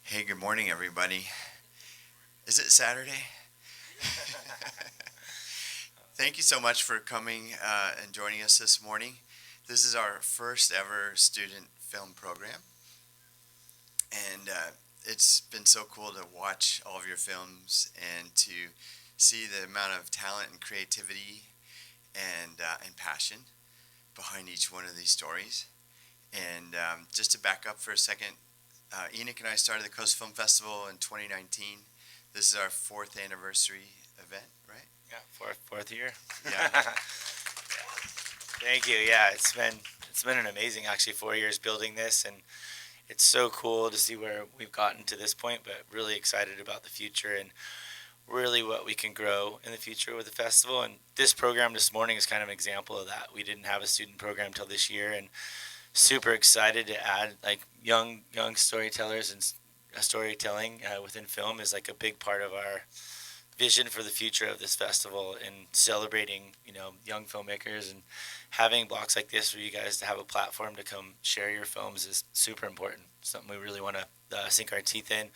Hey, good morning, everybody. Is it Saturday? Thank you so much for coming and joining us this morning. This is our first ever student film program, and it's been so cool to watch all of your films and to see the amount of talent and creativity and passion behind each one of these stories. And just to back up for a second, Enoch and I started the Coast Film Festival in 2019. This is our fourth anniversary event, right? Yeah, fourth year. Yeah. Thank you. Yeah, it's been an amazing actually 4 years building this, and it's so cool to see where we've gotten to this point. But really excited about the future and really what we can grow in the future with the festival. And this program this morning is kind of an example of that. We didn't have a student program till this year, and super excited to add like young storytellers and storytelling within film is like a big part of our vision for the future of this festival, and celebrating young filmmakers and having blocks like this for you guys to have a platform to come share your films is super important. Something we really want to sink our teeth in.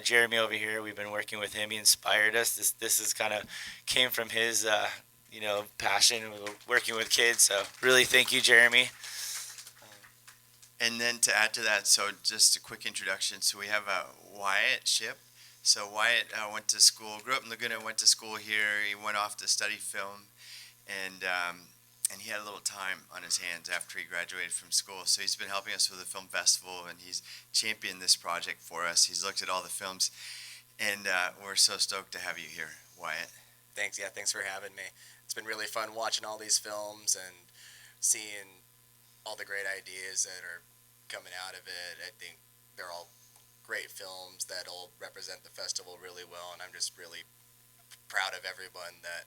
Jeremy over here, we've been working with him. He inspired us. This is kind of came from his passion working with kids. So really, thank you, Jeremy. And then to add to that, so just a quick introduction. So we have Wyatt Ship. So Wyatt went to school, grew up in Laguna, went to school here. He went off to study film, and he had a little time on his hands after he graduated from school. So he's been helping us with the film festival, and he's championed this project for us. He's looked at all the films, and we're so stoked to have you here, Wyatt. Thanks. Yeah, thanks for having me. It's been really fun watching all these films and seeing all the great ideas that are coming out of it. I think they're all great films that'll represent the festival really well, and I'm just really proud of everyone that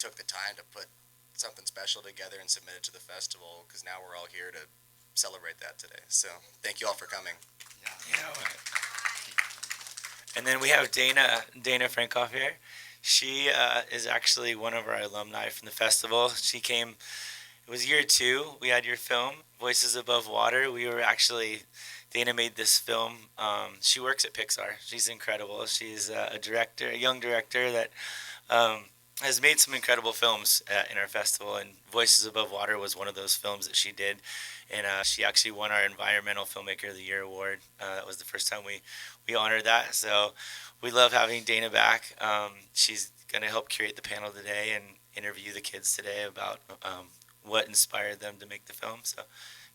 took the time to put something special together and submit it to the festival, because now we're all here to celebrate that today. So thank you all for coming. Yeah. And then we have Dana Frankoff here. She is actually one of our alumni from the festival. She came. It was year 2. We had your film, Voices Above Water. Dana made this film. She works at Pixar. She's incredible. She's a young director that has made some incredible films in our festival. And Voices Above Water was one of those films that she did. And she actually won our Environmental Filmmaker of the Year award. That was the first time we honored that. So we love having Dana back. She's going to help curate the panel today and interview the kids today about what inspired them to make the film. So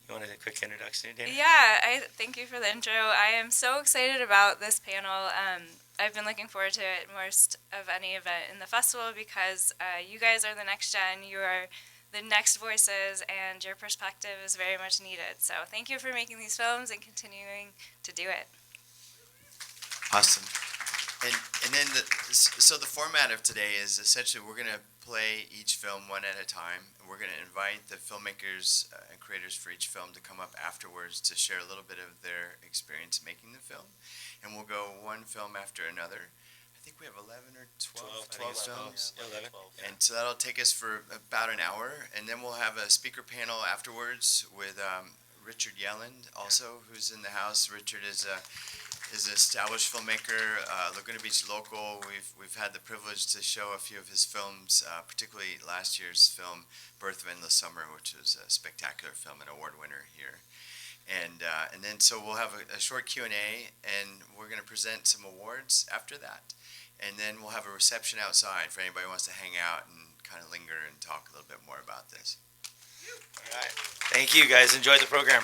you want a quick introduction, Dana? Yeah, thank you for the intro. I am so excited about this panel. I've been looking forward to it most of any event in the festival because you guys are the next gen. You are the next voices, and your perspective is very much needed. So thank you for making these films and continuing to do it. Awesome. And then so the format of today is essentially we're going to play each film one at a time. We're going to invite the filmmakers and creators for each film to come up afterwards to share a little bit of their experience making the film. And we'll go one film after another. I think we have 11 or 12 films. Yeah, 11. And so that'll take us for about an hour. And then we'll have a speaker panel afterwards with Richard Yelland also, who's in the house. Richard is an established filmmaker, Laguna Beach local. We've had the privilege to show a few of his films, particularly last year's film, Birth of Endless Summer, which was a spectacular film, an award winner here. And then so we'll have a short Q&A, and we're going to present some awards after that. And then we'll have a reception outside for anybody who wants to hang out and kind of linger and talk a little bit more about this. All right. Thank you, guys. Enjoy the program.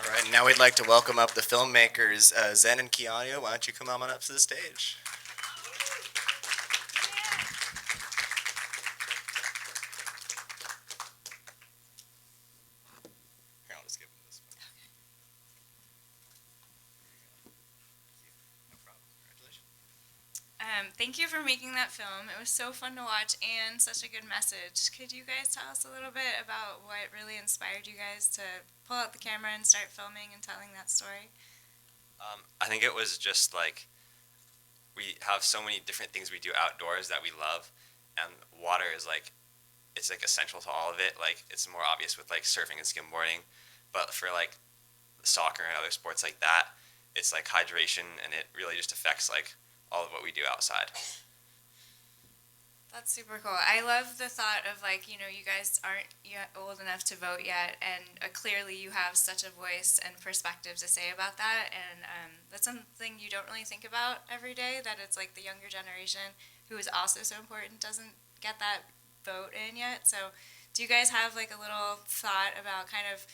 All right, now we'd like to welcome up the filmmakers, Zen and Keanu. Why don't you come on up to the stage? Here, I'll just give them this one. No problem. Congratulations. Thank you for making that film. It was so fun to watch and such a good message. Could you guys tell us a little bit about what really inspired you guys to pull out the camera and start filming and telling that story? I think it was just like we have so many different things we do outdoors that we love, and water is like it's like essential to all of it. Like it's more obvious with like surfing and skimboarding, but for like soccer and other sports like that, it's like hydration, and it really just affects like all of what we do outside. That's super cool. I love the thought of like, you know, you guys aren't yet old enough to vote yet, and clearly you have such a voice and perspective to say about that, and that's something you don't really think about every day, that it's like the younger generation, who is also so important, doesn't get that vote in yet. So do you guys have like a little thought about kind of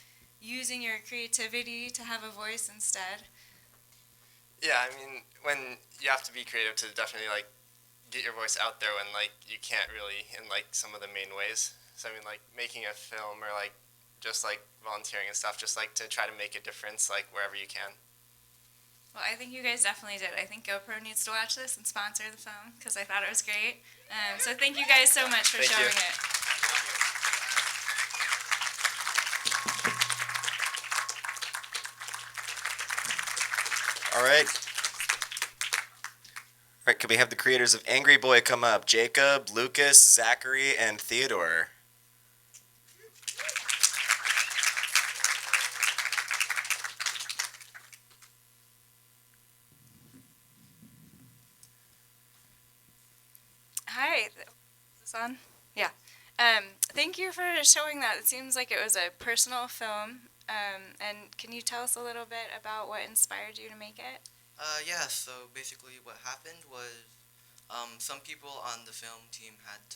using your creativity to have a voice instead? Yeah, I mean, when you have to be creative to definitely like get your voice out there when like you can't really in like some of the main ways. So I mean, like making a film or like just like volunteering and stuff, just like to try to make a difference like wherever you can. Well, I think you guys definitely did. I think GoPro needs to watch this and sponsor the film because I thought it was great. So thank you guys so much for Thank you. showing it. All right. All right, could we have the creators of Angry Boy come up? Jacob, Lucas, Zachary, and Theodore. Hi, is this on? Yeah. Thank you for showing that. It seems like it was a personal film. And can you tell us a little bit about what inspired you to make it? Yeah, so basically what happened was some people on the film team had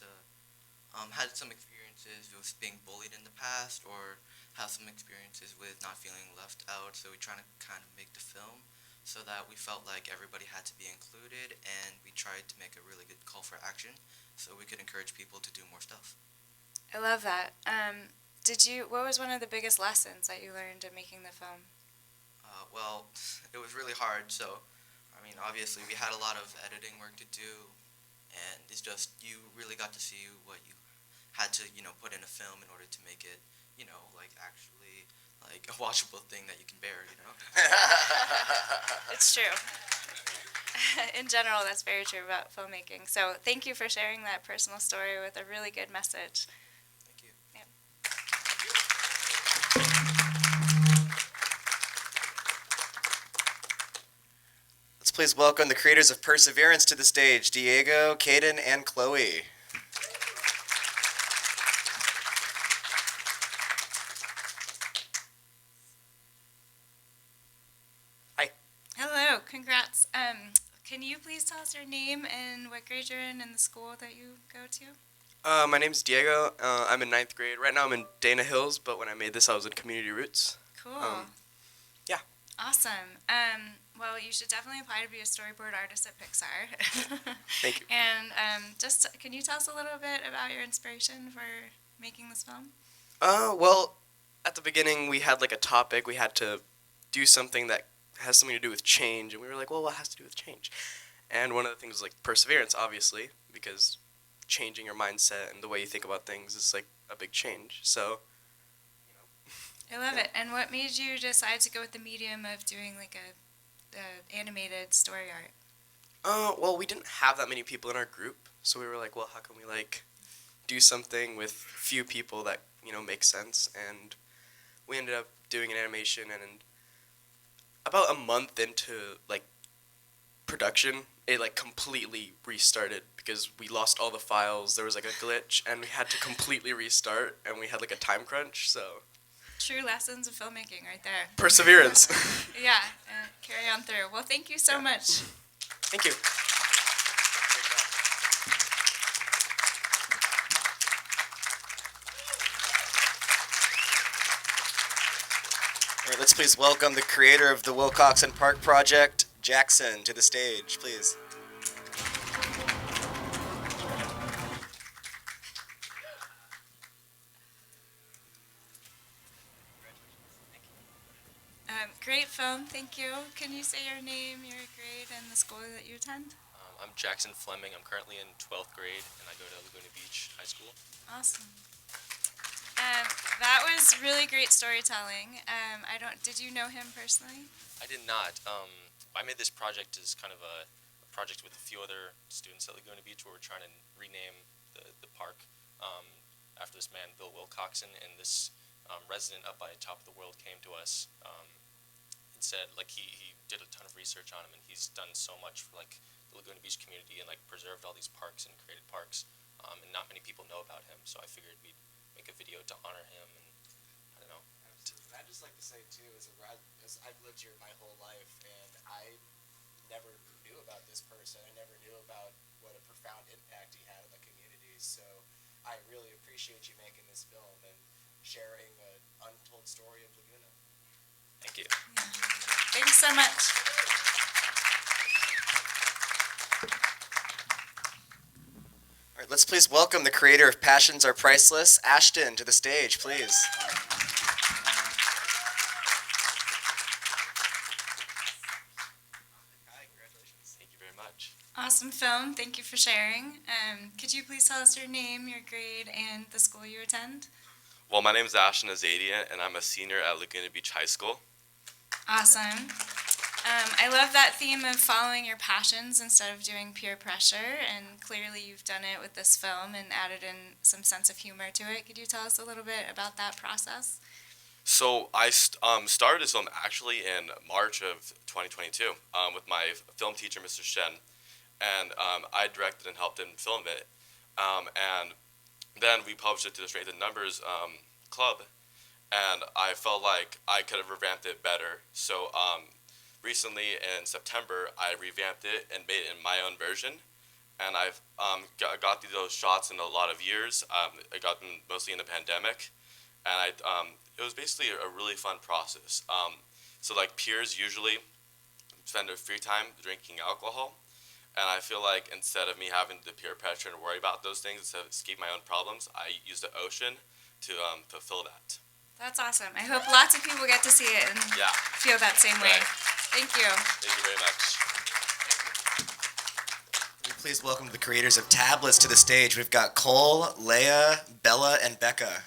some experiences with being bullied in the past, or have some experiences with not feeling left out, so we trying to kind of make the film so that we felt like everybody had to be included, and we tried to make a really good call for action so we could encourage people to do more stuff. I love that. What was one of the biggest lessons that you learned in making the film? Well, it was really hard, so I mean, obviously we had a lot of editing work to do, and it's just, you really got to see what you had to, put in a film in order to make it, like actually like a watchable thing that you can bear, It's true. In general, that's very true about filmmaking. So thank you for sharing that personal story with a really good message. Thank you. Yep. Let's please welcome the creators of Perseverance to the stage, Diego, Caden, and Chloe. Hello, congrats. Can you please tell us your name and what grade you're in and the school that you go to? My name's Diego. I'm in 9th grade. Right now I'm in Dana Hills, but when I made this I was in Community Roots. Cool. Yeah. Awesome. Well, you should definitely apply to be a storyboard artist at Pixar. Thank you. And can you tell us a little bit about your inspiration for making this film? Well, at the beginning we had like a topic. We had to do something that has something to do with change, and we were like, well, what has to do with change? And one of the things was like perseverance, obviously, because changing your mindset and the way you think about things is like a big change. So, I love it. And what made you decide to go with the medium of doing like a animated story art? well, we didn't have that many people in our group, so we were like, well, how can we like do something with few people that makes sense? And we ended up doing an animation, and about a month into like production, it like completely restarted because we lost all the files. There was like a glitch, and we had to completely restart, and we had like a time crunch. So True lessons of filmmaking right there. perseverance. Yeah, carry on through. Well, thank you so much. Thank you. All right, let's please welcome the creator of the Wilcoxon Park Project, Jackson, to the stage, please. Great film, thank you. Can you say your name, your grade, and the school that you attend? I'm Jackson Fleming. I'm currently in 12th grade, and I go to Laguna Beach High School. Awesome. That was really great storytelling. Did you know him personally? I did not. I made this project as kind of a project with a few other students at Laguna Beach, where we're trying to rename the park after this man, Bill Wilcoxon, and this resident up by Top of the World came to us and said, like, he did a ton of research on him, and he's done so much for, like, the Laguna Beach community and, like, preserved all these parks and created parks, and not many people know about him, so I figured we'd make a video to honor him, and I don't know. Absolutely. I'd just like to say, too, as I've lived here my whole life, and I never knew about this person. I never knew about what a profound impact he had on the community, so I really appreciate you making this film and sharing an untold story of Laguna. Thank you. Thanks so much. All right, let's please welcome the creator of Passions Are Priceless, Ashton, to the stage, please. Hi, congratulations. Thank you very much. Awesome film. Thank you for sharing. Could you please tell us your name, your grade, and the school you attend? Well, my name is Ashton Azadia, and I'm a senior at Laguna Beach High School. Awesome. I love that theme of following your passions instead of doing peer pressure, and clearly you've done it with this film and added in some sense of humor to it. Could you tell us a little bit about that process? So I started this film actually in March of 2022 with my film teacher, Mr. Shen, and I directed and helped him film it. And then we published it to the Strength in Numbers club, and I felt like I could have revamped it better. So recently in September, I revamped it and made it in my own version. And I've got those shots in a lot of years. I got them mostly in the pandemic, and it was basically a really fun process. So like peers usually spend their free time drinking alcohol, and I feel like instead of me having to peer pressure and worry about those things, instead of escape my own problems, I use the ocean to fulfill that. That's awesome. I hope lots of people get to see it and Yeah. feel that same way. Right. Thank you. Thank you very much. Please welcome the creators of Tablets to the stage. We've got Cole, Leia, Bella, and Becca.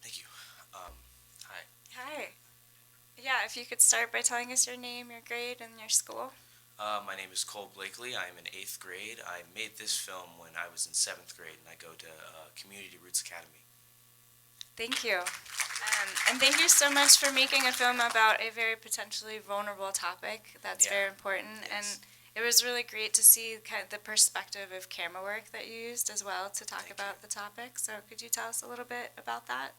Thank you. Hi. Hi. Yeah, if you could start by telling us your name, your grade, and your school. My name is Cole Blakely. I'm in 8th grade. I made this film when I was in 7th grade, and I go to Community Roots Academy. Thank you. And thank you so much for making a film about a very potentially vulnerable topic. That's Yeah. very important. Yes. And it was really great to see kind of the perspective of camera work that you used as well to talk Thank about the topic. So could you tell us a little bit about that?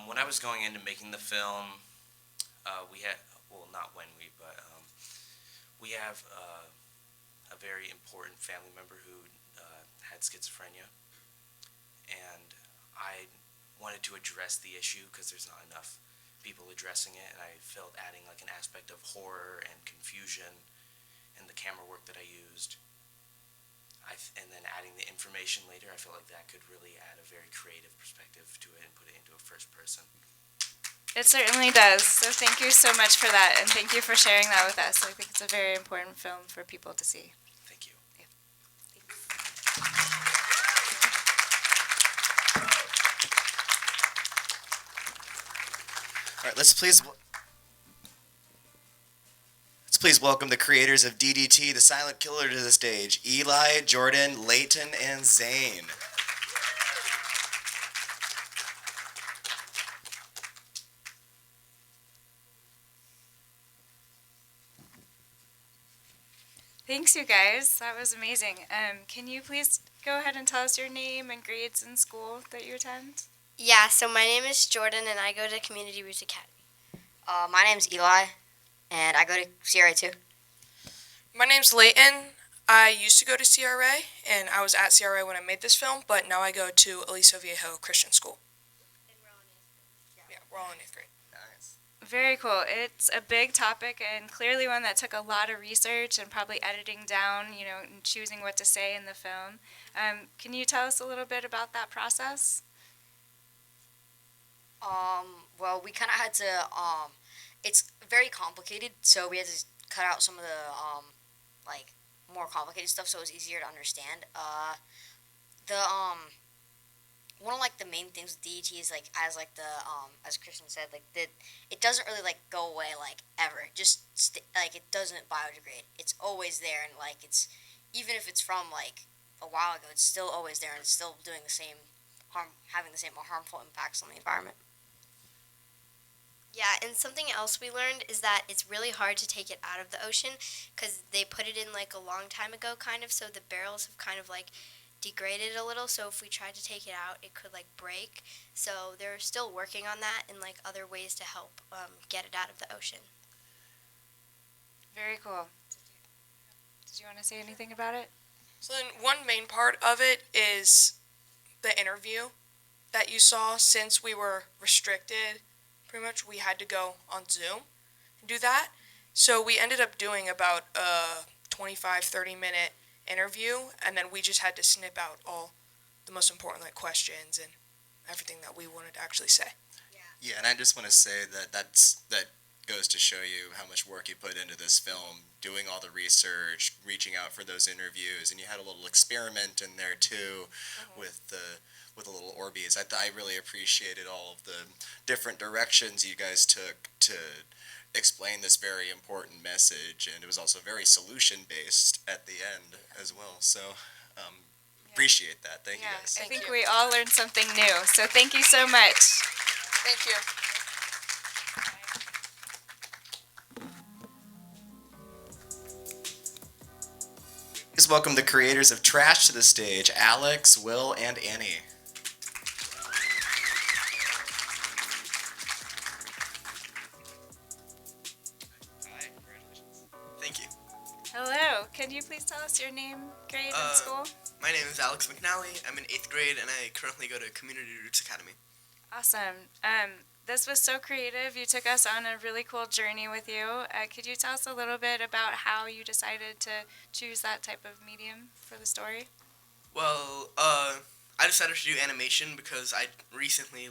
When I was going into making the film, we had, well, not when we, but we have a very important family member who had schizophrenia, and I wanted to address the issue because there's not enough people addressing it, and I felt adding like an aspect of horror and confusion in the camera work that I used. And then adding the information later, I felt like that could really add a very creative perspective to it and put it into a first person. It certainly does. So thank you so much for that, and thank you for sharing that with us. I think it's a very important film for people to see. Thank you. All right, let's please welcome the creators of DDT, The Silent Killer, to the stage. Eli, Jordan, Layton, and Zane. Thanks, you guys. That was amazing. Can you please go ahead and tell us your name and grades in school that you attend? Yeah, so my name is Jordan, and I go to Community Roots Academy. My name's Eli, and I go to CRA too. My name's Layton. I used to go to CRA, and I was at CRA when I made this film, but now I go to Aliso Viejo Christian School. And we're all in 8th grade. Yeah, we're all in 8th grade. Nice. Very cool. It's a big topic and clearly one that took a lot of research and probably editing down, and choosing what to say in the film. Can you tell us a little bit about that process? Well, we kind of had to, it's very complicated, so we had to cut out some of the, more complicated stuff so it was easier to understand. One of, the main things with DET is, as Christian said, it doesn't really, go away, ever. It just, it doesn't biodegrade. It's always there, and, it's, even if it's from, a while ago, it's still always there and it's still doing the same harm, having the same harmful impacts on the environment. Yeah, and something else we learned is that it's really hard to take it out of the ocean because they put it in like a long time ago, kind of. So the barrels have kind of like degraded a little. So if we tried to take it out, it could like break. So they're still working on that and like other ways to help get it out of the ocean. Very cool. Did you want to say anything about it? So then one main part of it is the interview that you saw. Since we were restricted, pretty much we had to go on Zoom and do that. So we ended up doing about a 25-30 minute interview, and then we just had to snip out all the most important like questions and everything that we wanted to actually say. Yeah, and I just want to say that that goes to show you how much work you put into this film, doing all the research, reaching out for those interviews, and you had a little experiment in there too, with the little Orbeez. I really appreciated all of the different directions you guys took to explain this very important message, and it was also very solution based at the end as well. So appreciate that. Thank you guys. I think we all learned something new. So thank you so much. Thank you. Please welcome the creators of Trash to the stage, Alex, Will, and Annie. Hi, congratulations. Thank you. Hello. Can you please tell us your name, grade, and school? My name is Alex McNally. I'm in 8th grade, and I currently go to Community Roots Academy. Awesome. This was so creative. You took us on a really cool journey with you. Could you tell us a little bit about how you decided to choose that type of medium for the story? Well, I decided to do animation because I recently,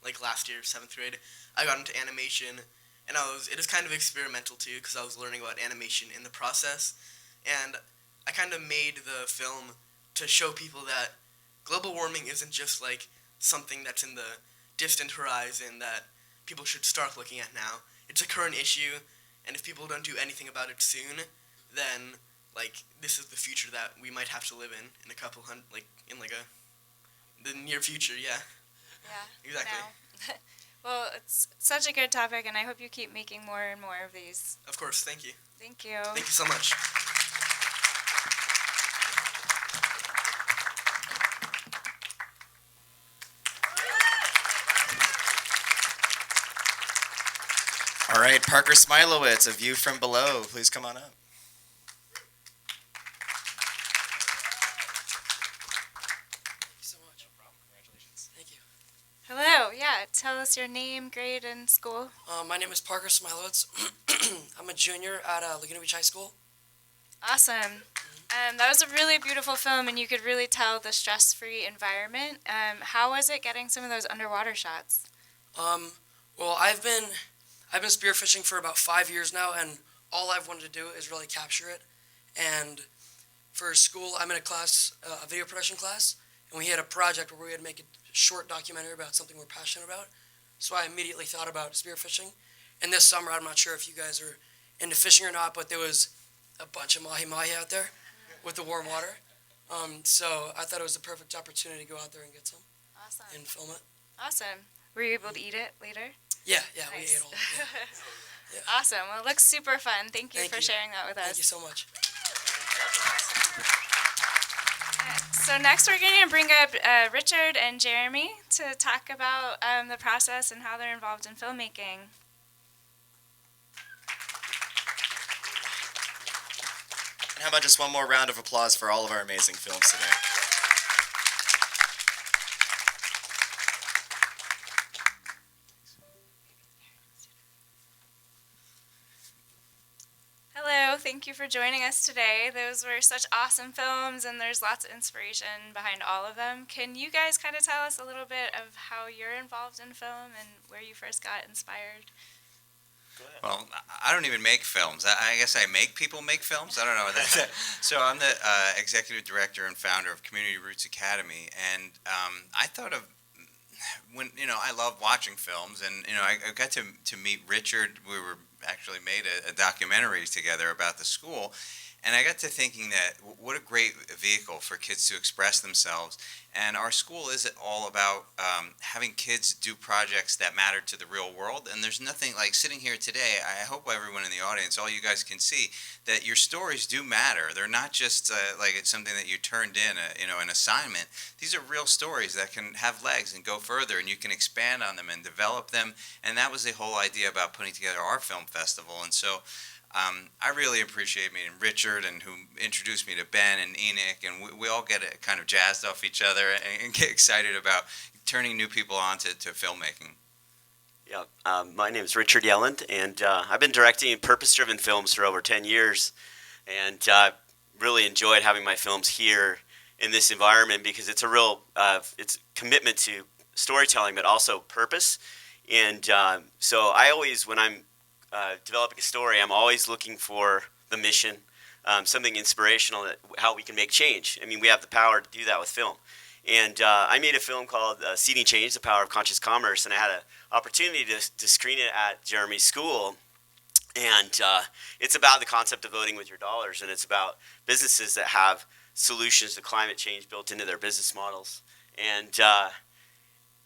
like last year, 7th grade, I got into animation, and it was kind of experimental too because I was learning about animation in the process, and I kind of made the film to show people that global warming isn't just like something that's in the distant horizon that people should start looking at now. It's a current issue, and if people don't do anything about it soon, then like this is the future that we might have to live in a couple hundred, like in like the near future. Yeah. Yeah. Exactly. No. Well, it's such a good topic, and I hope you keep making more and more of these. Of course. Thank you. Thank you. Thank you so much. All right, Parker Smilowitz, A View from Below. Please come on up. Thank you so much. No problem. Congratulations. Thank you. Hello. Yeah. Tell us your name, grade, and school. My name is Parker Smilowitz. I'm a junior at Laguna Beach High School. Awesome. That was a really beautiful film, and you could really tell the stress-free environment. How was it getting some of those underwater shots? Well, I've been spearfishing for about 5 years now, and all I've wanted to do is really capture it. And for school, I'm in a class, a video production class, and we had a project where we had to make a short documentary about something we're passionate about. So I immediately thought about spearfishing. And this summer, I'm not sure if you guys are into fishing or not, but there was a bunch of mahi-mahi out there with the warm water. So I thought it was the perfect opportunity to go out there and get some and film it. Awesome. Were you able to eat it later? Yeah, Nice. we ate all of it. Yeah. Awesome. Well, it looks super fun. Thank you for sharing that with us. Thank you so much. So next we're going to bring up Richard and Jeremy to talk about the process and how they're involved in filmmaking. And how about just one more round of applause for all of our amazing films today? Hello, thank you for joining us today. Those were such awesome films, and there's lots of inspiration behind all of them. Can you guys kind of tell us a little bit of how you're involved in film and where you first got inspired? Well, I don't even make films. I guess I make people make films. I don't know. So I'm the executive director and founder of Community Roots Academy, and I thought of I love watching films, and I got to meet Richard. We were actually made a documentary together about the school, And I got to thinking that what a great vehicle for kids to express themselves. And our school is all about having kids do projects that matter to the real world. And there's nothing like sitting here today. I hope everyone in the audience, all you guys can see that your stories do matter. They're not just like it's something that you turned in, an assignment. These are real stories that can have legs and go further, and you can expand on them and develop them. And that was the whole idea about putting together our film festival. And so I really appreciate meeting Richard, and who introduced me to Ben and Enoch, and we all get kind of jazzed off each other and get excited about turning new people on to filmmaking. Yeah, my name is Richard Yelland, and I've been directing purpose-driven films for over 10 years, and really enjoyed having my films here in this environment because it's a real it's commitment to storytelling, but also purpose. And so I always, when I'm developing a story, I'm always looking for the mission, something inspirational, how we can make change. I mean, we have the power to do that with film. And I made a film called Seeding Change, The Power of Conscious Commerce, and I had an opportunity to screen it at Jeremy's school. And it's about the concept of voting with your dollars, and it's about businesses that have solutions to climate change built into their business models. And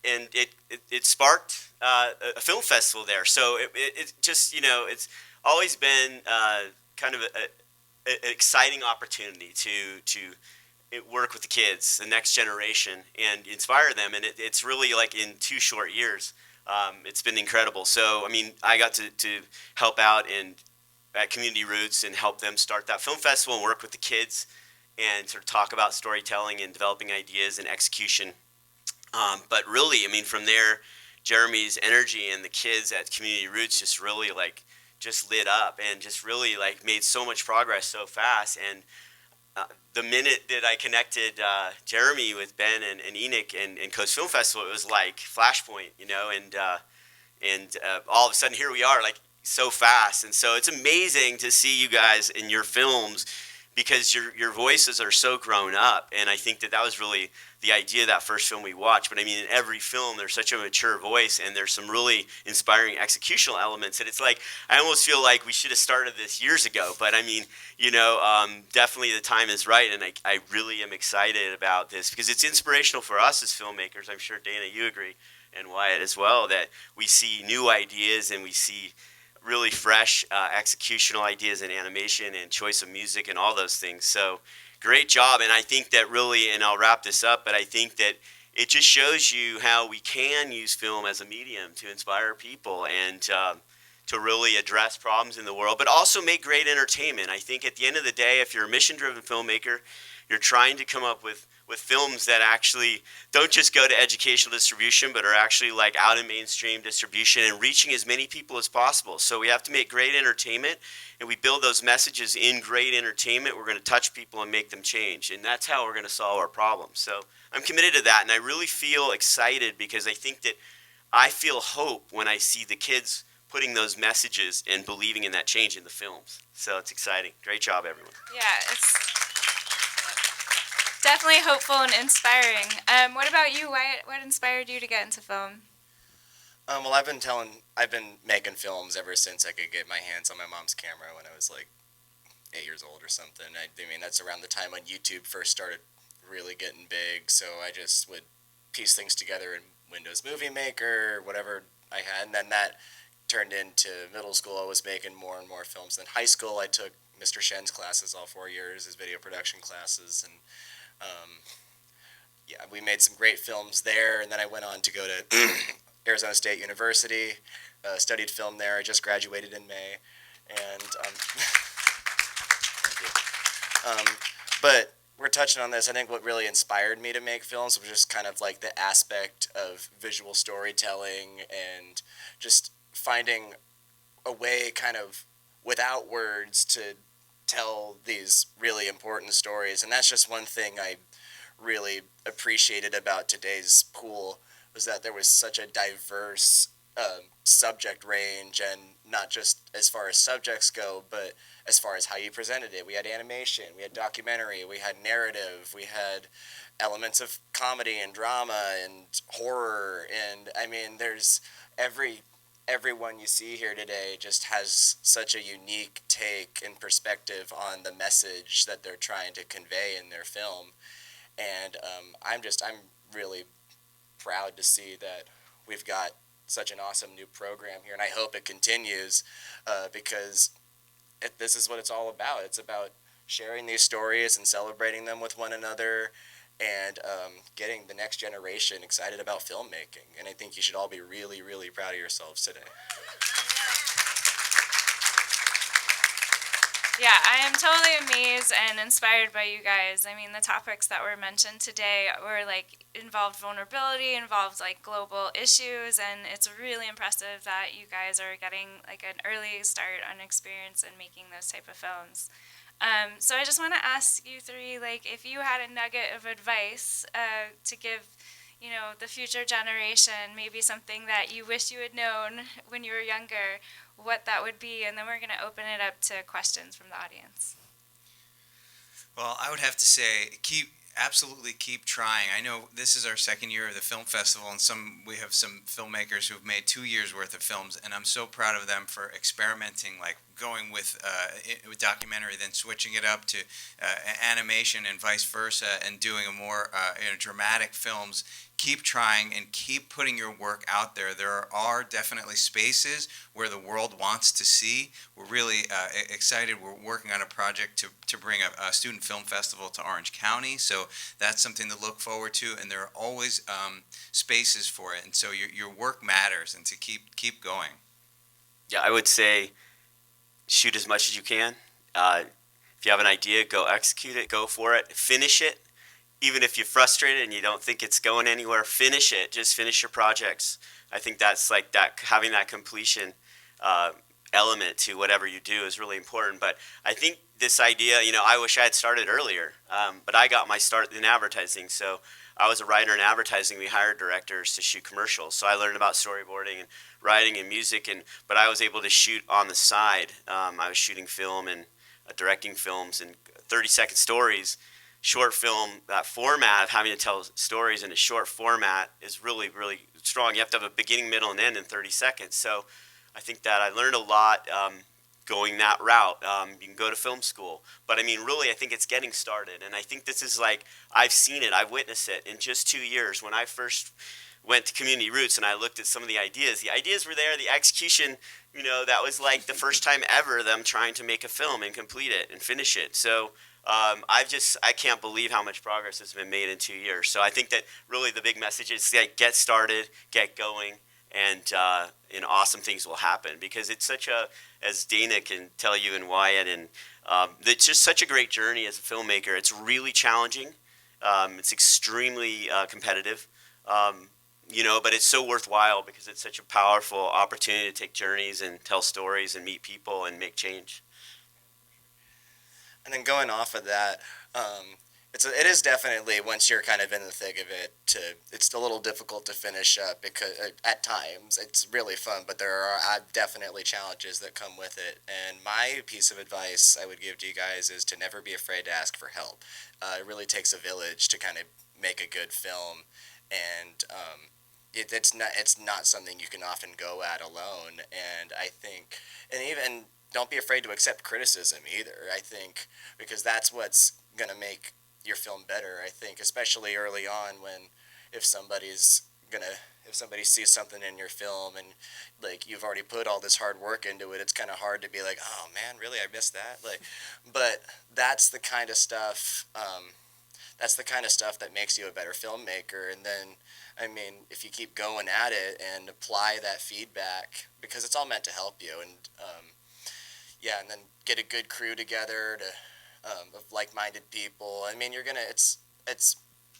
it sparked a film festival there. So it just, it's always been kind of an exciting opportunity to work with the kids, the next generation, and inspire them. And it's really like in 2 short years, it's been incredible. So, I mean, I got to help out at Community Roots and help them start that film festival and work with the kids and sort of talk about storytelling and developing ideas and execution. But really, I mean, from there, Jeremy's energy and the kids at Community Roots just really just lit up and just really made so much progress so fast. And the minute that I connected Jeremy with Ben and Enoch and Coast Film Festival, it was like flashpoint, and all of a sudden here we are, so fast. And so it's amazing to see you guys in your films because your voices are so grown up. And I think that was really the idea of that first film we watched. But I mean, in every film, there's such a mature voice, and there's some really inspiring executional elements. And it's like, I almost feel like we should have started this years ago. But I mean, definitely the time is right. And I really am excited about this because it's inspirational for us as filmmakers. I'm sure, Dana, you agree, and Wyatt as well, that we see new ideas and we see really fresh executional ideas in animation and choice of music and all those things. So great job. And I think that really, and I'll wrap this up, but I think that it just shows you how we can use film as a medium to inspire people and to really address problems in the world, but also make great entertainment. I think at the end of the day, if you're a mission-driven filmmaker, you're trying to come up with films that actually don't just go to educational distribution, but are actually out in mainstream distribution and reaching as many people as possible. So we have to make great entertainment, and we build those messages in great entertainment. We're going to touch people and make them change, and that's how we're going to solve our problems. So I'm committed to that, and I really feel excited because I think that I feel hope when I see the kids putting those messages and believing in that change in the films. So it's exciting. Great job, everyone. Yeah, it's definitely hopeful and inspiring. What about you? What inspired you to get into film? Well, I've been making films ever since I could get my hands on my mom's camera when I was 8 years old or something. I mean, that's around the time when YouTube first started really getting big. So I just would piece things together in Windows Movie Maker, whatever I had, and then that turned into middle school. I was making more and more films. Then high school, I took Mr. Shen's classes all 4 years, his video production classes, and we made some great films there. And then I went on to go to Arizona State University, studied film there. I just graduated in May, and thank you. But we're touching on this. I think what really inspired me to make films was just kind of the aspect of visual storytelling and just finding a way kind of without words to tell these really important stories. And that's just one thing I really appreciated about today's pool, was that there was such a diverse subject range, and not just as far as subjects go, but as far as how you presented it. We had animation, we had documentary, we had narrative, we had elements of comedy and drama and horror, and I mean, there's every everyone you see here today just has such a unique take and perspective on the message that they're trying to convey in their film. And I'm really proud to see that we've got such an awesome new program here, and I hope it continues because this is what it's all about. It's about sharing these stories and celebrating them with one another, and getting the next generation excited about filmmaking. And I think you should all be really, really proud of yourselves today. Yeah, I am totally amazed and inspired by you guys. I mean, the topics that were mentioned today were like involved vulnerability, involved like global issues, and it's really impressive that you guys are getting like an early start on experience in making those type of films. So I just want to ask you three, like, if you had a nugget of advice to give, you know, the future generation, maybe something that you wish you had known when you were younger, what that would be, and then we're going to open it up to questions from the audience. Well, I would have to say absolutely keep trying. I know this is our second year of the film festival, and we have some filmmakers who've made 2 years worth of films, and I'm so proud of them for experimenting, like going with documentary, then switching it up to animation and vice versa, and doing a more dramatic films. Keep trying and keep putting your work out there. There are definitely spaces where the world wants to see. We're really excited. We're working on a project to bring a student film festival to Orange County, so that's something to look forward to, and there are always spaces for it, and so your work matters, and to keep going. Yeah, I would say shoot as much as you can. If you have an idea, go execute it, go for it, finish it. Even if you're frustrated and you don't think it's going anywhere, finish it. Just finish your projects. I think that's like that, having that completion element to whatever you do is really important. But I think this idea, I wish I had started earlier, but I got my start in advertising. So I was a writer in advertising. We hired directors to shoot commercials. So I learned about storyboarding and writing and music, but I was able to shoot on the side. I was shooting film and directing films and 30-second stories. Short film, that format of having to tell stories in a short format is really, really strong. You have to have a beginning, middle, and end in 30 seconds. So I think that I learned a lot going that route. You can go to film school. But I mean, really, I think it's getting started. And I think this is like, I've seen it, I've witnessed it in just 2 years. When I first went to Community Roots and I looked at some of the ideas were there. The execution, that was like the first time ever them trying to make a film and complete it and finish it. So I can't believe how much progress has been made in 2 years. So I think that really the big message is like, get started, get going, and awesome things will happen, because it's such as Dana can tell you and Wyatt, and it's just such a great journey as a filmmaker. It's really challenging. It's extremely competitive, but it's so worthwhile because it's such a powerful opportunity to take journeys and tell stories and meet people and make change. And then going off of that, it is definitely, once you're kind of in the thick of it, it's a little difficult to finish up, because at times it's really fun, but there are definitely challenges that come with it. And my piece of advice I would give to you guys is to never be afraid to ask for help. It really takes a village to kind of make a good film, and it's not something you can often go at alone. And I think, and even don't be afraid to accept criticism either, I think, because that's what's going to make your film better. I think, especially early on, if somebody sees something in your film and like you've already put all this hard work into it, it's kind of hard to be like, oh man, really, I missed that. But that's the kind of stuff that makes you a better filmmaker. And then, I mean, if you keep going at it and apply that feedback, because it's all meant to help you, and and then get a good crew together of like-minded people. I mean, it's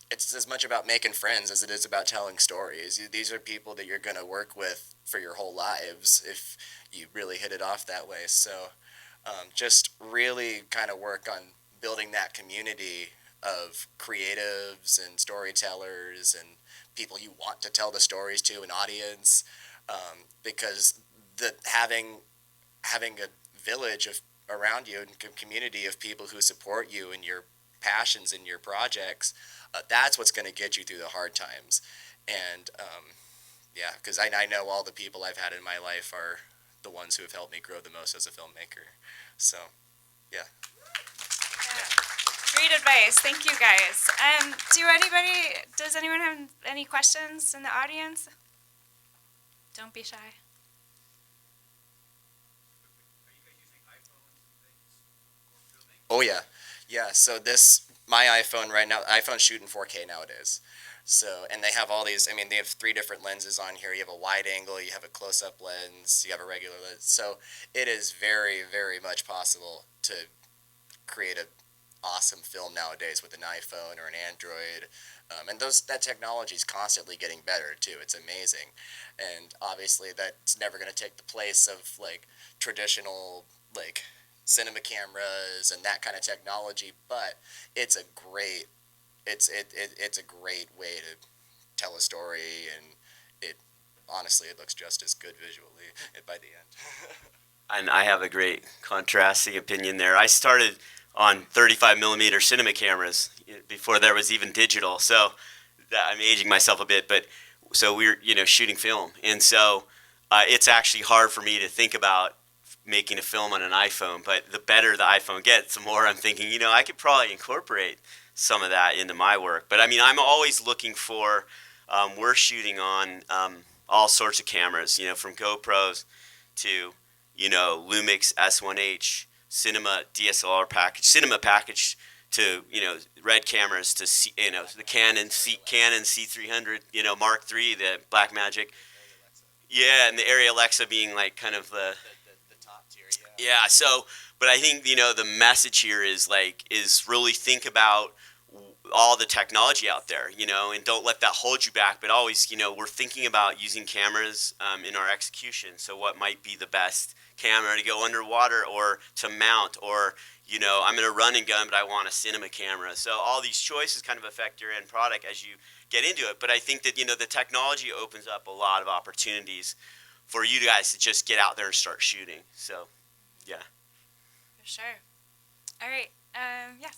as much about making friends as it is about telling stories. These are people that you're gonna work with for your whole lives if you really hit it off that way. So just really kind of work on building that community of creatives and storytellers and people you want to tell the stories to, an audience, because having a village around you and a community of people who support you and your passions and your projects, that's what's going to get you through the hard times. And yeah, because I know all the people I've had in my life are the ones who have helped me grow the most as a filmmaker. So, yeah. Great advice. Thank you, guys. Does anyone have any questions in the audience? Don't be shy. Oh yeah, yeah. So my iPhone right now, iPhone's shooting 4K nowadays. So, and they have all these. I mean, they have 3 different lenses on here. You have a wide angle, you have a close-up lens, you have a regular lens. So, it is very, very much possible to create a awesome film nowadays with an iPhone or an Android, and that technology is constantly getting better too. It's amazing, and obviously that's never going to take the place of like traditional like cinema cameras and that kind of technology. But it's a great it's a great way to tell a story, and it honestly it looks just as good visually by the end. And I have a great contrasting opinion there. I started on 35 millimeter cinema cameras before there was even digital. So I'm aging myself a bit, but so we're shooting film, and so it's actually hard for me to think about making a film on an iPhone. But the better the iPhone gets, the more I'm thinking, I could probably incorporate some of that into my work. But I mean, I'm always looking for. We're shooting on all sorts of cameras, from GoPros to Lumix S1H, cinema DSLR package, cinema package to red cameras to the Canon C300, Mark III, the Blackmagic. Yeah, and the Area Alexa being like kind of the top tier. Yeah, so but I think the message here is really think about all the technology out there, and don't let that hold you back. But always, we're thinking about using cameras in our execution. So what might be the best camera to go underwater or to mount, or I'm going to run and gun, but I want a cinema camera. So all these choices kind of affect your end product as you get into it. But I think that the technology opens up a lot of opportunities for you guys to just get out there and start shooting. So, yeah. For sure. All right. Yes.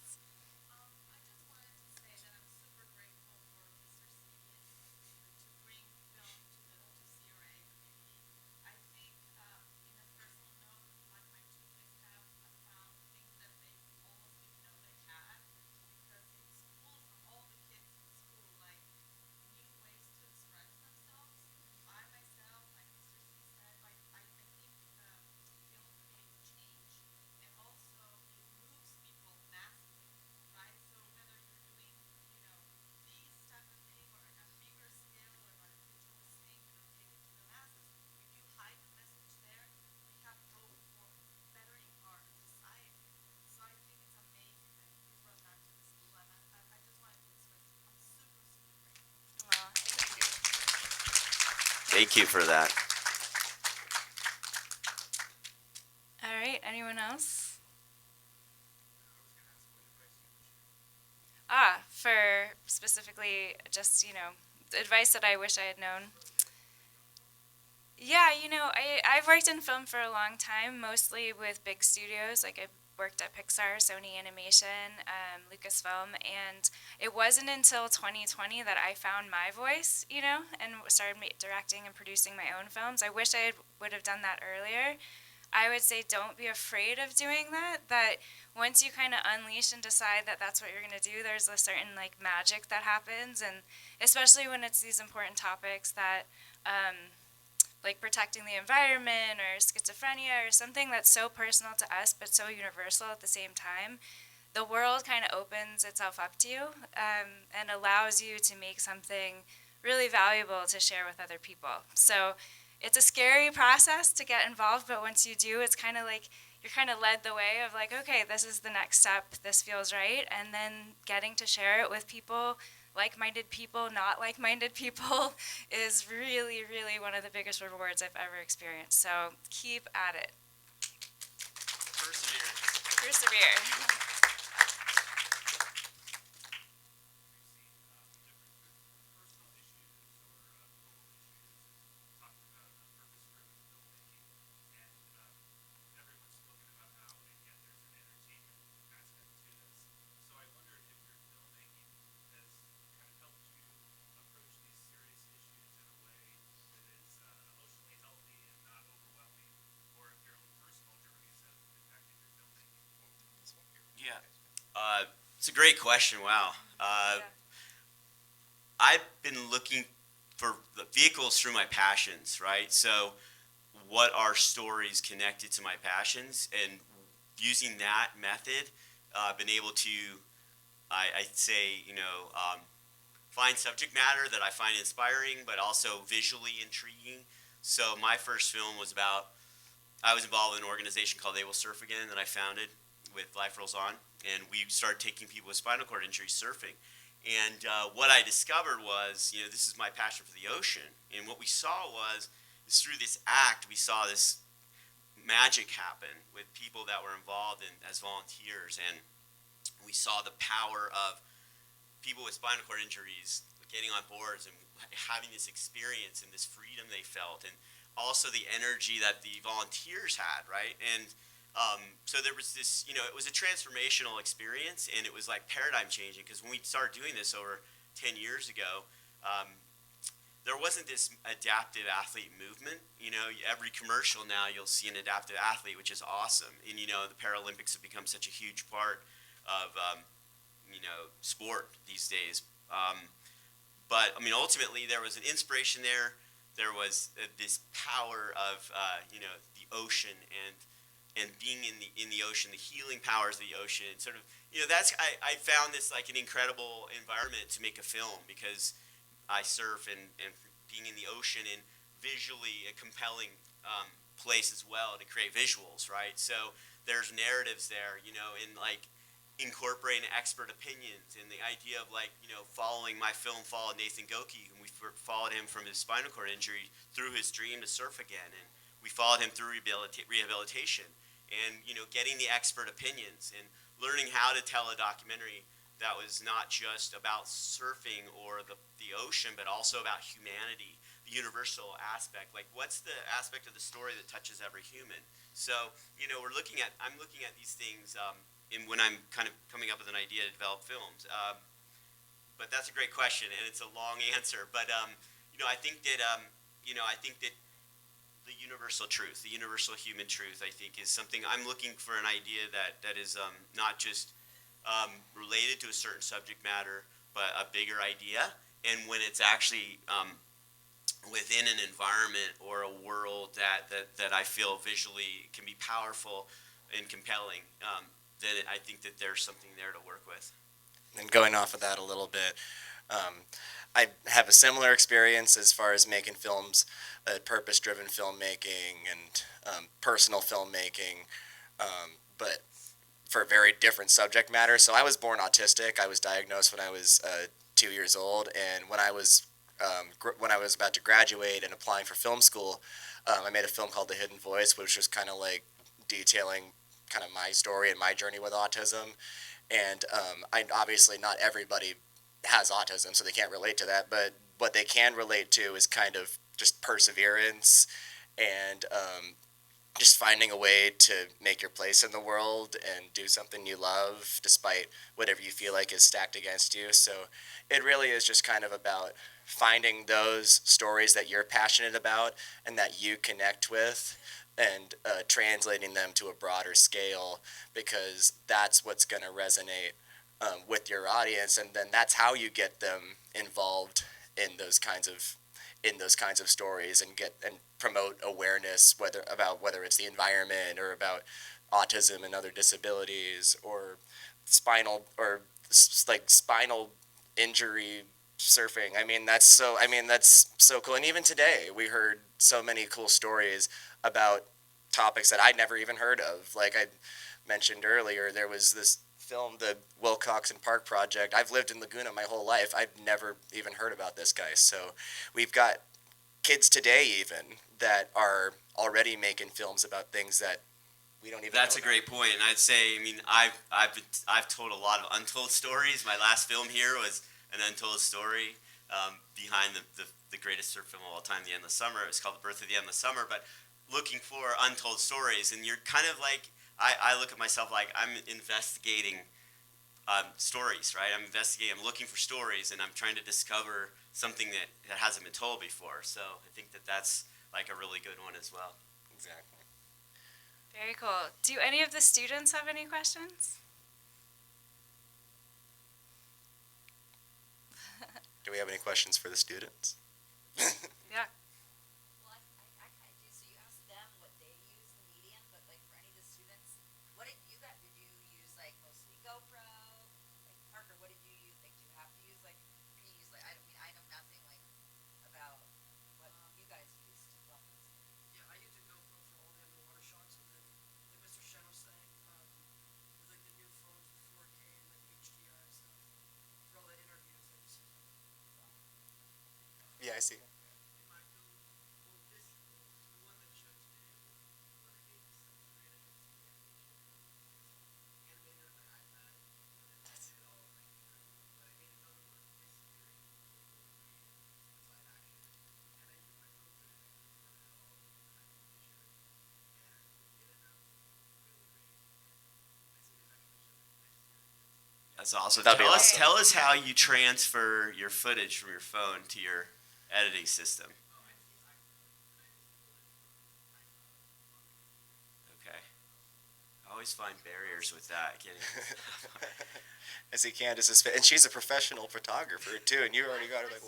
Thank you for that. All right. Anyone else? For specifically just, advice that I wish I had known. Yeah, I've worked in film for a long time, mostly with big studios. Like I've worked at Pixar, Sony Animation, Lucasfilm, and it wasn't until 2020 that I found my voice, and started directing and producing my own films. I wish I would have done that earlier. I would say don't be afraid of doing that. That once you kind of unleash and decide that that's what you're going to do, there's a certain magic that happens, and especially when it's these important topics that like protecting the environment or schizophrenia or something that's so personal to us but so universal at the same time, the world kind of opens itself up to you and allows you to make something really valuable to share with other people. So it's a scary process to get involved, but once you do, it's kind of like you're kind of led the way of okay, this is the next step, this feels right, and then getting to share it with people, like-minded people, not like-minded people, is really, really one of the biggest rewards I've ever experienced. So keep at it. Persevere. It's a great question. Wow. I've been looking for the vehicles through my passions, right? So what are stories connected to my passions? And using that method, I've been able to, I'd say, find subject matter that I find inspiring, but also visually intriguing. So my first film was about, I was involved in an organization called They Will Surf Again that I founded with Life Rolls On, and we started taking people with spinal cord injuries surfing. And what I discovered was, this is my passion for the ocean. And what we saw was through this act, we saw this magic happen with people that were involved as volunteers. And we saw the power of people with spinal cord injuries getting on boards and having this experience and this freedom they felt. And also the energy that the volunteers had, right? And so there was this, it was a transformational experience, and it was like paradigm changing, because when we started doing this over 10 years ago, there wasn't this adaptive athlete movement. Every commercial now you'll see an adaptive athlete, which is awesome. And, the Paralympics have become such a huge part of, sport these days. But, ultimately there was an inspiration there. There was this power of, the ocean and being in the ocean, the healing powers of the ocean. Sort of, I found this like an incredible environment to make a film, because I surf and being in the ocean, and visually a compelling place as well to create visuals, right? So there's narratives there, and like incorporating expert opinions, and the idea of following my film followed Nathan Goki, and we followed him from his spinal cord injury through his dream to surf again, and we followed him through rehabilitation, and getting the expert opinions and learning how to tell a documentary that was not just about surfing or the ocean, but also about humanity, the universal aspect. Like, what's the aspect of the story that touches every human? So, I'm looking at these things when I'm kind of coming up with an idea to develop films. But that's a great question, and it's a long answer. But I think that the universal truth, the universal human truth, I think, is something I'm looking for, an idea that is not just related to a certain subject matter, but a bigger idea. And when it's actually within an environment or a world that I feel visually can be powerful and compelling, then I think that there's something there to work with. And going off of that a little bit, I have a similar experience as far as making films, purpose-driven filmmaking and personal filmmaking, but for very different subject matter. So I was born autistic. I was diagnosed when I was 2 years old, and when I was about to graduate and applying for film school, I made a film called The Hidden Voice, which was kind of like detailing kind of my story and my journey with autism. And obviously not everybody has autism, so they can't relate to that, but what they can relate to is kind of just perseverance and just finding a way to make your place in the world and do something you love despite whatever you feel like is stacked against you. So it really is just kind of about finding those stories that you're passionate about and that you connect with, and translating them to a broader scale, because that's what's going to resonate with your audience, and then that's how you get them involved in those kinds of stories, and promote awareness whether it's the environment or about autism and other disabilities or spinal injury surfing. That's so cool. And even today we heard so many cool stories about topics that I'd never even heard of. Like I mentioned earlier, there was this film, the Wilcox and Park Project. I've lived in Laguna my whole life. I've never even heard about this guy. So we've got kids today even that are already making films about things that we don't even That's know a great point. And I'd say, I've told a lot of untold stories. My last film here was an untold story behind the greatest surf film of all time, The Endless Summer. It was called The Birth of the Endless Summer. But looking for untold stories, and you're kind of like, I look at myself like I'm investigating stories, right? I'm looking for stories, and I'm trying to discover something that hasn't been told before. So I think that's like a really good one as well. Exactly. Very cool. Do any of the students have any questions? Do we have any questions for the students? Yeah. Yeah, I see. That's awesome. That'd be Tell us, awesome. tell us how you transfer your footage from your phone to your editing system. Okay. I always find barriers with that. Getting. I see Candace is fit, and she's a professional photographer too, and you already got her like.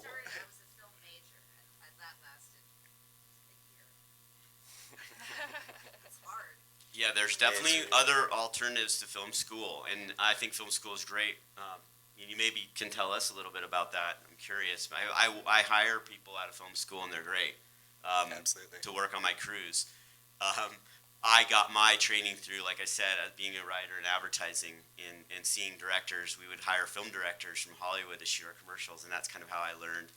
Yeah, there's definitely other alternatives to film school, and I think film school is great. You maybe can tell us a little bit about that. I'm curious. I hire people out of film school, and they're great. Absolutely. To work on my crews. I got my training through, like I said, being a writer in advertising and seeing directors. We would hire film directors from Hollywood to shoot our commercials, and that's kind of how I learned.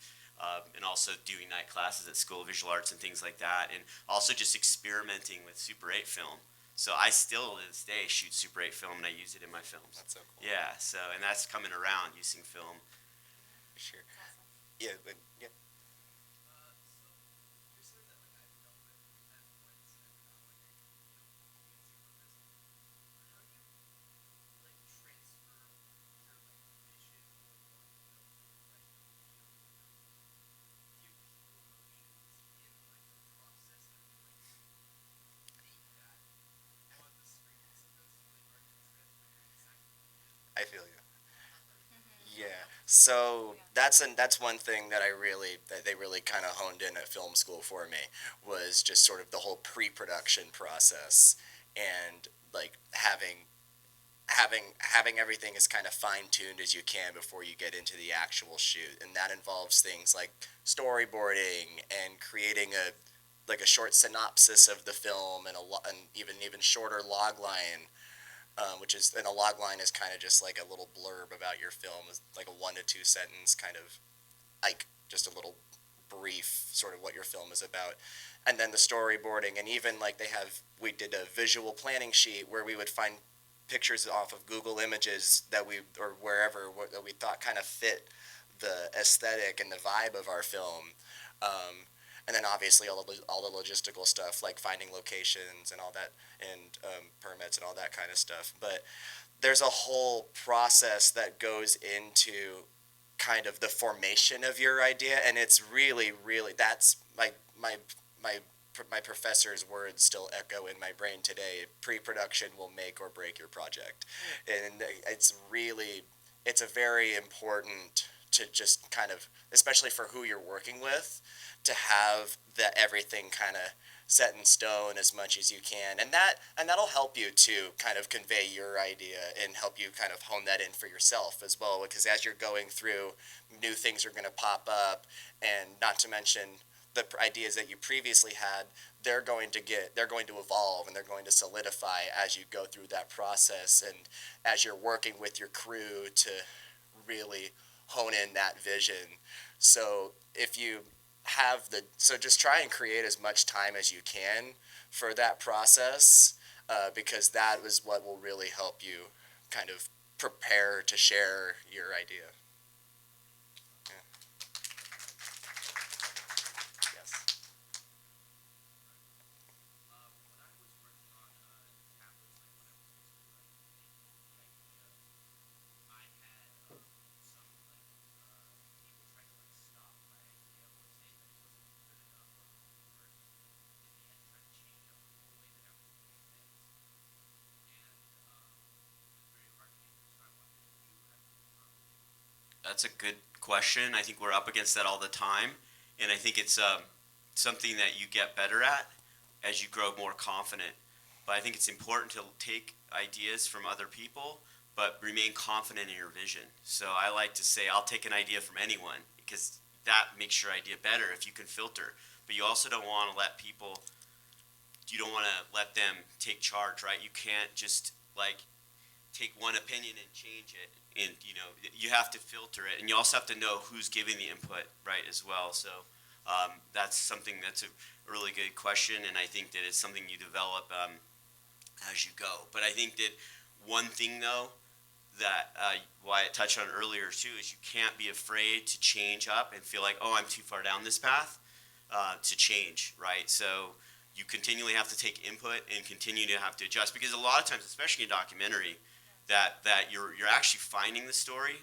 And also doing night classes at School of Visual Arts and things like that, and also just experimenting with Super 8 film. So I still, to this day, shoot Super 8 film, and I use it in my films. That's so cool. Yeah, so, and that's coming around, using film. Sure. Yeah, but yeah. I feel you. Yeah. So that's one thing that that they really kind of honed in at film school for me was just sort of the whole pre-production process and like having everything as kind of fine-tuned as you can before you get into the actual shoot, and that involves things like storyboarding and creating a short synopsis of the film and and even shorter log line. Which is, and a log line is kind of just like a little blurb about your film, is like a 1 to 2 sentence kind of, like just a little brief sort of what your film is about. And then the storyboarding, and even like we did a visual planning sheet where we would find pictures off of Google Images or wherever that we thought kind of fit the aesthetic and the vibe of our film. And then obviously all the logistical stuff like finding locations and all that, and permits and all that kind of stuff. But there's a whole process that goes into kind of the formation of your idea, and it's really, really, that's my professor's words still echo in my brain today. Pre-production will make or break your project, and it's a very important to just kind of, especially for who you're working with, to have that everything kind of set in stone as much as you can, and that'll help you to kind of convey your idea and help you kind of hone that in for yourself as well, because as you're going through, new things are going to pop up, and not to mention the ideas that you previously had, they're going to evolve and they're going to solidify as you go through that process, and as you're working with your crew to really hone in that vision. So just try and create as much time as you can for that process, because that is what will really help you kind of prepare to share your idea. Yeah. Yes. That's a good question. I think we're up against that all the time, and I think it's something that you get better at as you grow more confident. But I think it's important to take ideas from other people, but remain confident in your vision. So I like to say, I'll take an idea from anyone, because that makes your idea better if you can filter. But you also don't want to let people, you don't want to let them take charge, right? You can't just like take one opinion and change it. And you have to filter it, and you also have to know who's giving the input, right, as well. So that's something that's a really good question, and I think that it's something you develop as you go. But I think that one thing, though, that Wyatt touched on earlier too, is you can't be afraid to change up and feel like, oh, I'm too far down this path to change, right? So you continually have to take input and continue to have to adjust, because a lot of times, especially in documentary, that you're actually finding the story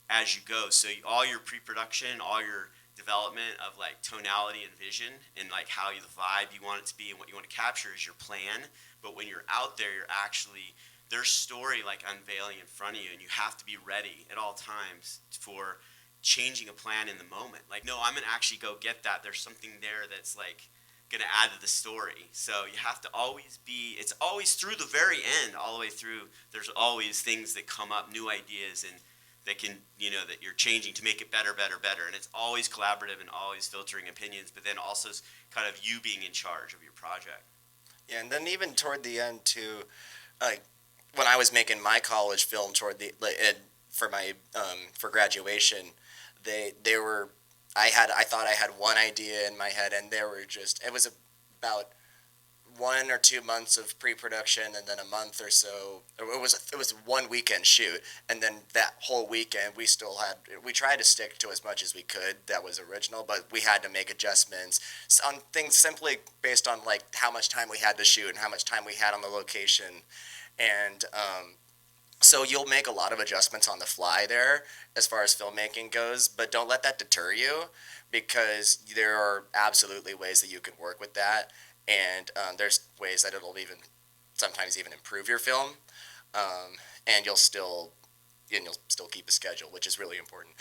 as you go. So all your pre-production, all your development of like tonality and vision, and like how the vibe you want it to be and what you want to capture is your plan. But when you're out there, you're actually, there's story like unveiling in front of you, and you have to be ready at all times for changing a plan in the moment. Like, no, I'm gonna actually go get that. There's something there that's like gonna add to the story. So you have to always be, it's always through the very end, all the way through, there's always things that come up, new ideas, and that can, that you're changing to make it better, better, better. And it's always collaborative and always filtering opinions, but then also kind of you being in charge of your project. Yeah, and then even toward the end too, like when I was making my college film for my for graduation, they were, I thought I had one idea in my head, and it was about 1 or 2 months of pre-production, and then a month or so. It was 1 weekend shoot, and then that whole weekend we tried to stick to as much as we could that was original, but we had to make adjustments on things simply based on like how much time we had to shoot and how much time we had on the location, and so you'll make a lot of adjustments on the fly there as far as filmmaking goes, but don't let that deter you, because there are absolutely ways that you can work with that, and there's ways that it'll sometimes even improve your film, and you'll still keep a schedule, which is really important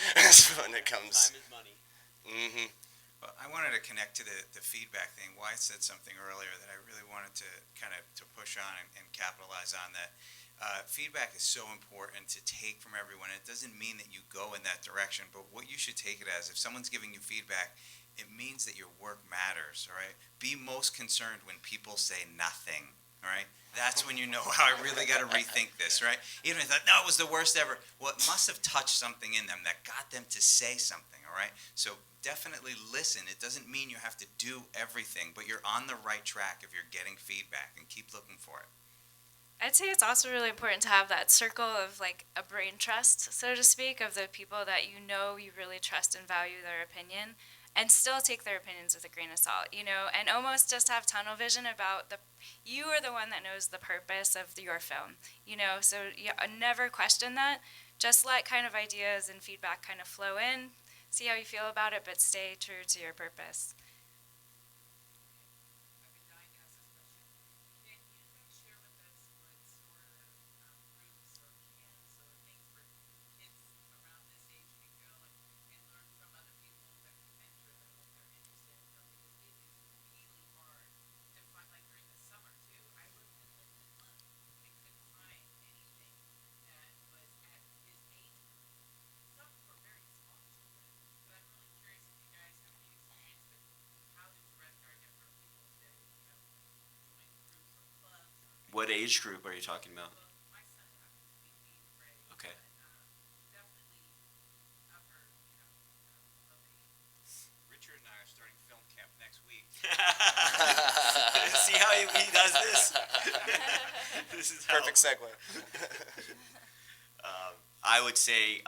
when it comes. Time is money. Mm-hmm. Well, I wanted to connect to the feedback thing. Wyatt said something earlier that I really wanted to kind of to push on and capitalize on that. Feedback is so important to take from everyone. It doesn't mean that you go in that direction, but what you should take it as, if someone's giving you feedback, it means that your work matters, all right? Be most concerned when people say nothing, all right? That's when you know, I really got to rethink this, right? Even if I thought, no, it was the worst ever. Well, it must have touched something in them that got them to say something, all right? So definitely listen. It doesn't mean you have to do everything, but you're on the right track if you're getting feedback, and keep looking for it. I'd say it's also really important to have that circle of like a brain trust, so to speak, of the people that you really trust and value their opinion, and still take their opinions with a grain of salt, and almost just have tunnel vision about you are the one that knows the purpose of your film, so you never question that. Just let kind of ideas and feedback kind of flow in, see how you feel about it, but stay true to your purpose. What age group are you talking about? Okay. Richard and I are starting film camp next week. See how he does this? This is Perfect segue. I would say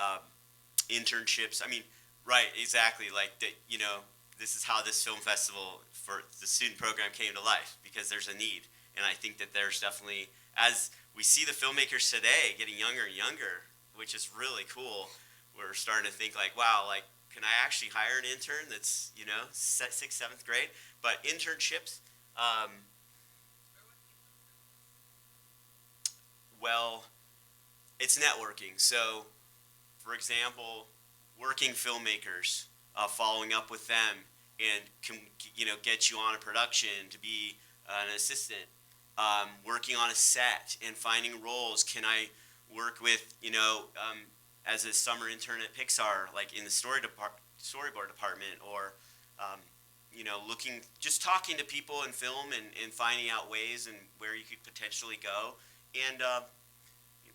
internships. I mean, right, exactly. Like that. This is how this film festival for the student program came to life, because there's a need. And I think that there's definitely, as we see the filmmakers today getting younger and younger, which is really cool, we're starting to think like, wow, like, can I actually hire an intern that's, 6th, 7th grade? But internships, well, it's networking. So, for example, working filmmakers, following up with them, and can get you on a production to be an assistant, working on a set and finding roles. Can I work with as a summer intern at Pixar, like in the storyboard department, or talking to people in film and finding out ways and where you could potentially go, and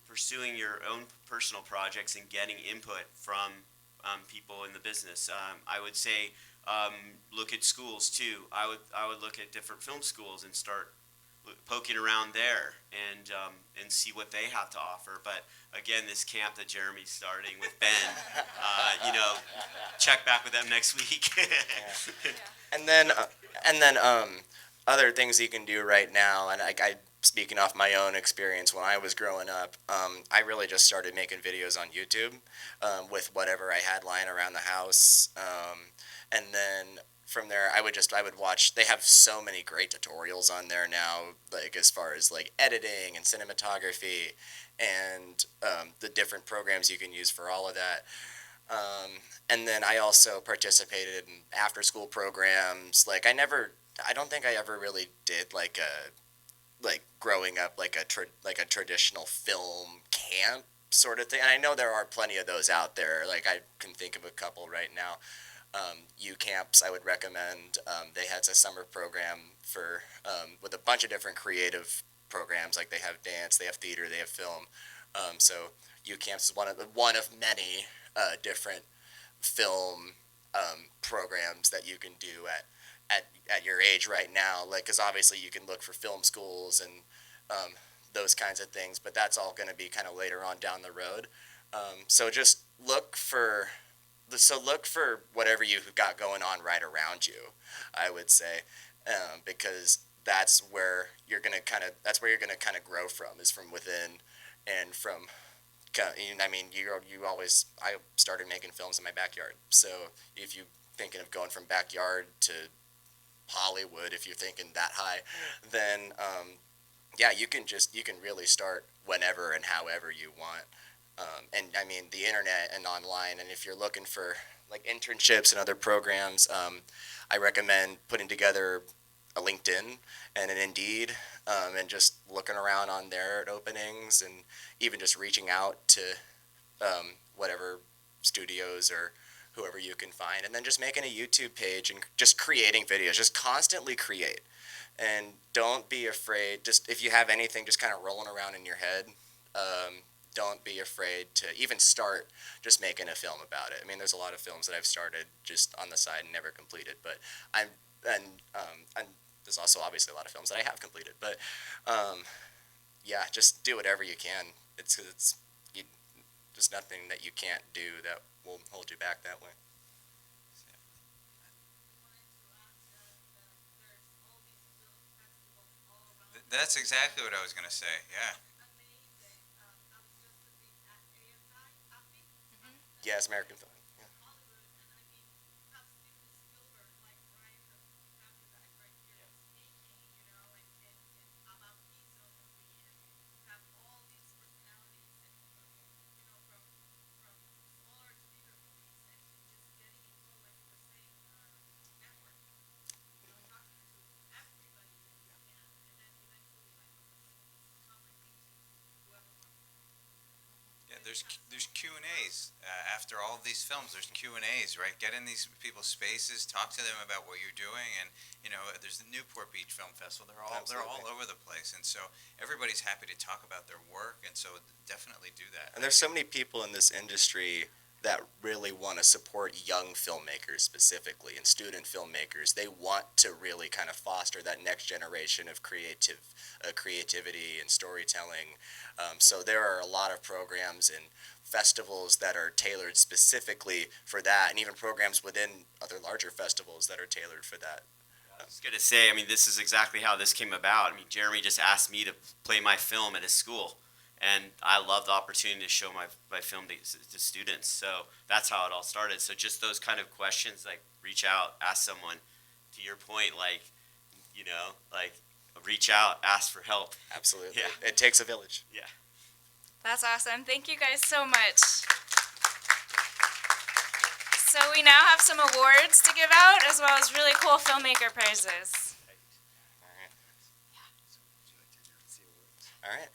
pursuing your own personal projects and getting input from people in the business. I would say look at schools too. I would look at different film schools and start poking around there and see what they have to offer. But again, this camp that Jeremy's starting with Ben, check back with them next week. And then other things you can do right now, and I speaking off my own experience when I was growing up, I really just started making videos on YouTube with whatever I had lying around the house, and then from there I would watch. They have so many great tutorials on there now, like as far as like editing and cinematography and the different programs you can use for all of that. And then I also participated in after school programs. Like I don't think I ever really did like growing up like a traditional film camp sort of thing. And I know there are plenty of those out there. Like I can think of a couple right now. U camps I would recommend. They had a summer program for with a bunch of different creative programs. Like they have dance, they have theater, they have film. So U camps is one of many different film programs that you can do at your age right now. Like, because obviously you can look for film schools and those kinds of things, but that's all going to be kind of later on down the road. So just look for whatever you've got going on right around you, I would say, because that's where you're gonna kind of grow from, is from within and from. I mean, I started making films in my backyard. So if you're thinking of going from backyard to Hollywood, if you're thinking that high, then you can really start whenever and however you want. And I mean, the internet and online, and if you're looking for like internships and other programs, I recommend putting together a LinkedIn and an Indeed, and just looking around on their openings, and even just reaching out to whatever studios or whoever you can find, and then just making a YouTube page and just creating videos. Just constantly create, and don't be afraid. Just if you have anything just kind of rolling around in your head, don't be afraid to even start just making a film about it. I mean, there's a lot of films that I've started just on the side and never completed, but there's also obviously a lot of films that I have completed. But just do whatever you can. There's nothing that you can't do that will hold you back that way. That's exactly what I was going to say. Yeah. Yes, American film. Yeah. There's Q&As after all of these films. There's Q&As, right? Get in these people's spaces, talk to them about what you're doing, and there's the Newport Beach Film Festival. They're all over the place, and so everybody's happy to talk about their work, and so definitely do that. And there's so many people in this industry that really want to support young filmmakers specifically, and student filmmakers. They want to really kind of foster that next generation of creativity and storytelling. So there are a lot of programs and festivals that are tailored specifically for that, and even programs within other larger festivals that are tailored for that. I was going to say, I mean, this is exactly how this came about. I mean, Jeremy just asked me to play my film at his school, and I love the opportunity to show my film to students. So that's how it all started. So just those kind of questions, like reach out, ask someone. To your point, reach out, ask for help. Absolutely. Yeah. It takes a village. Yeah. That's awesome. Thank you guys so much. So we now have some awards to give out, as well as really cool filmmaker prizes. All right.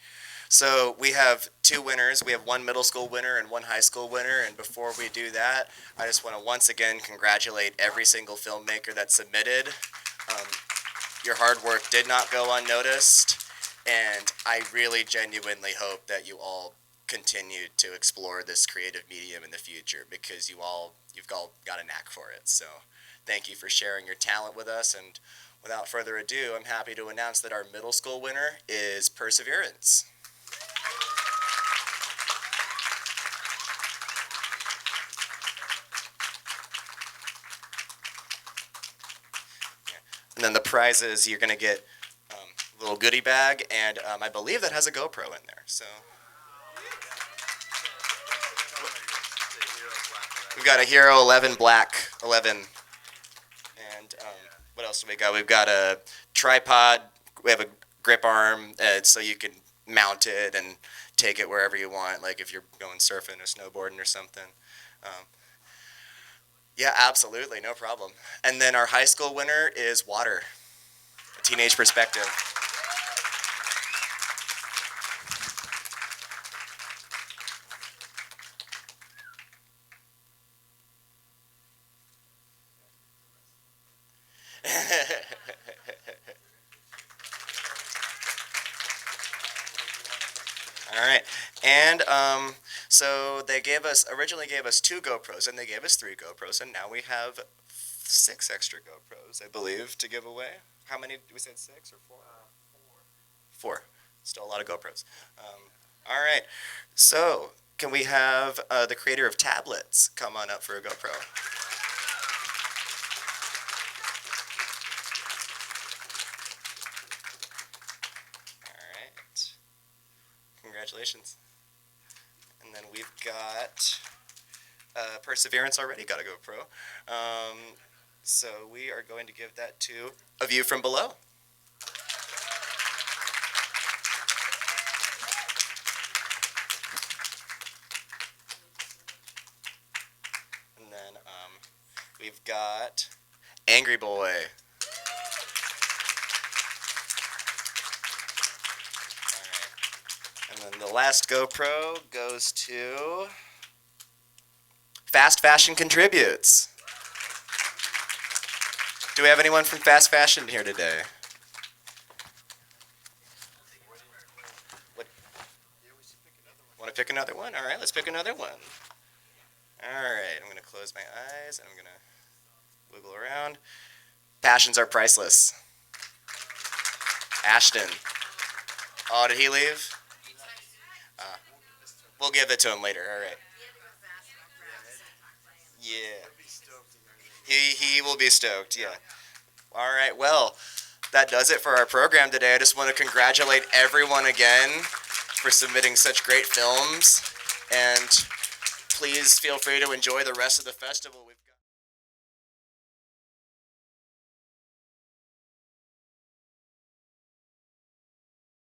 So we have two winners. We have one middle school winner and one high school winner. And before we do that, I just want to once again congratulate every single filmmaker that submitted. Your hard work did not go unnoticed. And I really genuinely hope that you all continue to explore this creative medium in the future, because you've all got a knack for it. So thank you for sharing your talent with us. And without further ado, I'm happy to announce that our middle school winner is Perseverance. And then the prizes, you're going to get a little goodie bag, and I believe that has a GoPro in there. So we've got a Hero 11 Black 11. And what else do we got? We've got a tripod. We have a grip arm so you can mount it and take it wherever you want, like if you're going surfing or snowboarding or something. Yeah, absolutely, no problem. And then our high school winner is Water, a teenage perspective. All right, and so they originally gave us 2 GoPros, and they gave us 3 GoPros, and now we have 6 extra GoPros, I believe, to give away. How many? We said 6 or 4? 4. Still a lot of GoPros. All right, so can we have the creator of tablets come on up for a GoPro? Congratulations. And then we've got Perseverance already got a GoPro. So we are going to give that to A View from Below. And then we've got Angry Boy. And then the last GoPro goes to Fast Fashion Contributes. Do we have anyone from Fast Fashion here today? Want to pick another one? All right, let's pick another one. All right, I'm going to close my eyes and I'm going to wiggle around. Passions are priceless. Ashton. Oh, did he leave? We'll give it to him later. All right. Yeah. He will be stoked. Yeah. All right. Well, that does it for our program today. I just want to congratulate everyone again for submitting such great films, and please feel free to enjoy the rest of the festival. We've got